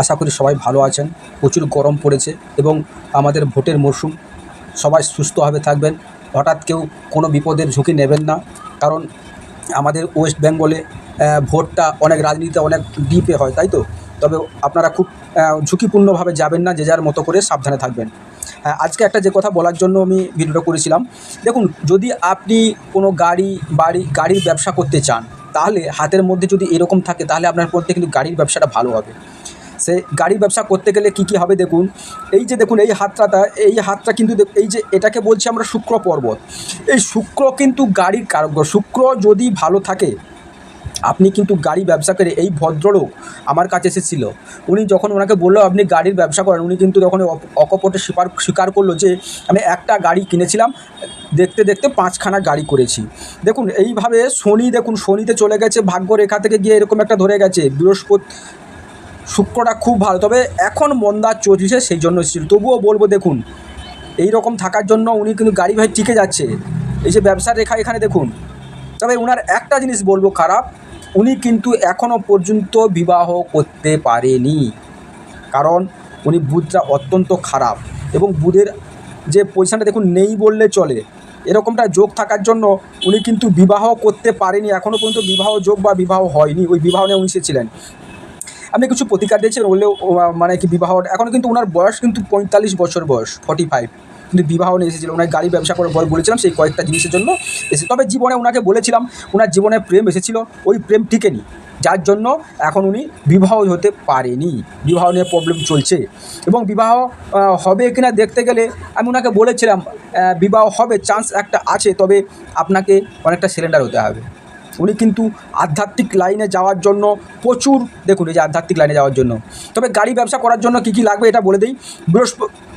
আশা করি সবাই ভালো আছেন। প্রচুর গরম পড়েছে এবং আমাদের ভোটের মরশুম, সবাই সুস্থভাবে থাকবেন। হঠাৎ কেউ কোনো বিপদের ঝুঁকি নেবেন না, কারণ আমাদের ওয়েস্ট বেঙ্গলে ভোটটা অনেক রাজনীতিতে অনেক ডিপে হয়, তাই তো। তবে আপনারা খুব ঝুঁকিপূর্ণভাবে যাবেন না, যে যার মতো করে সাবধানে থাকবেন। আজকে একটা যে কথা বলার জন্য আমি ভিডিওটা করেছিলাম, দেখুন, যদি আপনি কোনো গাড়ির ব্যবসা করতে চান, তাহলে হাতের মধ্যে যদি এরকম থাকে, তাহলে আপনার মধ্যে কিন্তু গাড়ির ব্যবসাটা ভালো হবে। সে গাড়ির ব্যবসা করতে গেলে কী কী হবে দেখুন। এই যে দেখুন, এই হাতটা কিন্তু এই যে এটাকে বলছি আমরা শুক্র পর্বত। এই শুক্র কিন্তু গাড়ির কারক। শুক্র যদি ভালো থাকে, আপনি কিন্তু গাড়ি ব্যবসা করে, এই ভদ্রলোক আমার কাছে এসেছিল, উনি যখন ওনাকে বললো আপনি গাড়ির ব্যবসা করেন, উনি কিন্তু তখন অকপটে স্বীকার করলো যে আমি একটা গাড়ি কিনেছিলাম, দেখতে দেখতে 5খানা গাড়ি করেছি। দেখুন এইভাবে দেখুন শনিতে চলে গেছে, ভাগ্যরেখা থেকে গিয়ে এরকম একটা ধরে গেছে। শুক্রটা খুব ভালো, তবে এখন মন্দা চলছে, সেই জন্য এসেছিল। তবুও বলবো, দেখুন এই রকম থাকার জন্য উনি কিন্তু গাড়ি ভাই টিকে যাচ্ছে। এই যে ব্যবসার রেখা এখানে দেখুন। তবে ওনার একটা জিনিস বলবো খারাপ, উনি কিন্তু এখনও পর্যন্ত বিবাহ করতে পারেনি, কারণ উনি বুধটা অত্যন্ত খারাপ এবং বুধের যে পজিশানটা দেখুন নেই বললে চলে। এরকমটা যোগ থাকার জন্য উনি কিন্তু বিবাহ করতে পারেনি, এখনও পর্যন্ত বিবাহ যোগ বা বিবাহ হয়নি। ওই বিবাহ নিয়ে উনি এসেছিলেন, আপনি কিছু প্রতিকার দিয়েছেন বললেও মানে কি বিবাহ, এখন কিন্তু ওনার বয়স কিন্তু 45 বছর বয়স, 45, কিন্তু বিবাহ নিয়ে এসেছিলো। ওনার গাড়ি ব্যবসা করে বলেছিলাম সেই কয়েকটা জিনিসের জন্য এসে। তবে জীবনে ওনাকে বলেছিলাম ওনার জীবনে প্রেম এসেছিল, ওই প্রেম টিকেনি, যার জন্য এখন উনি বিবাহ হতে পারেনি। বিবাহ নিয়ে প্রবলেম চলছে এবং বিবাহ হবে কিনা দেখতে গেলে আমি ওনাকে বলেছিলাম বিবাহ হবে, চান্স একটা আছে, তবে আপনাকে অনেকটা সিলিন্ডার হতে হবে। উনি কিন্তু আধ্যাত্মিক লাইনে যাওয়ার জন্য প্রচুর, দেখুন এই যে আধ্যাত্মিক লাইনে যাওয়ার জন্য। তবে গাড়ি ব্যবসা করার জন্য কী কী লাগবে এটা বলে দিই।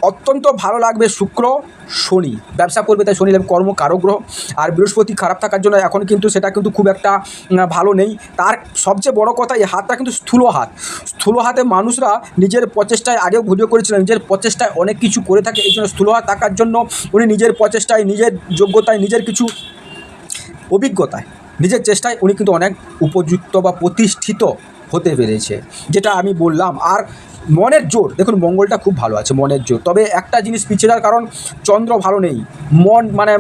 অত্যন্ত ভালো লাগবে শুক্র, শনি। ব্যবসা করবে তাই শনি লাগবে, কর্ম কারক গ্রহ। আর বৃহস্পতি খারাপ থাকার জন্য এখন কিন্তু সেটা কিন্তু খুব একটা ভালো নেই। তার সবচেয়ে বড় কথা, এই হাতটা কিন্তু স্থূল হাতে মানুষরা নিজের প্রচেষ্টায়, আগেও ভিডিও করেছিলেন, নিজের প্রচেষ্টায় অনেক কিছু করে থাকে। এই জন্য স্থূল হাত থাকার জন্য উনি নিজের প্রচেষ্টায়, নিজের যোগ্যতায়, নিজের কিছু অভিজ্ঞতায়, নিজের চেষ্টায় উনি কিন্তু অনেক উপযুক্ত বা প্রতিষ্ঠিত হতে পেরেছে, যেটা আমি বললাম। আর মনের জোর, দেখুন মঙ্গলটা খুব ভালো আছে, মনের জোর। তবে একটা জিনিস পিছিয়ে যাওয়ার কারণ, চন্দ্র ভালো নেই,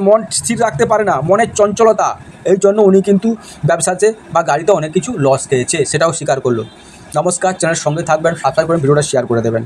মন স্থির রাখতে পারে না, মনের চঞ্চলতা। এই জন্য উনি কিন্তু ব্যবসাতে বা গাড়িতে অনেক কিছু লস খেয়েছে, সেটাও স্বীকার করলো। নমস্কার, চ্যানেলের সঙ্গে থাকবেন, সাবস্ক্রাইব করেন, ভিডিওটা শেয়ার করে দেবেন।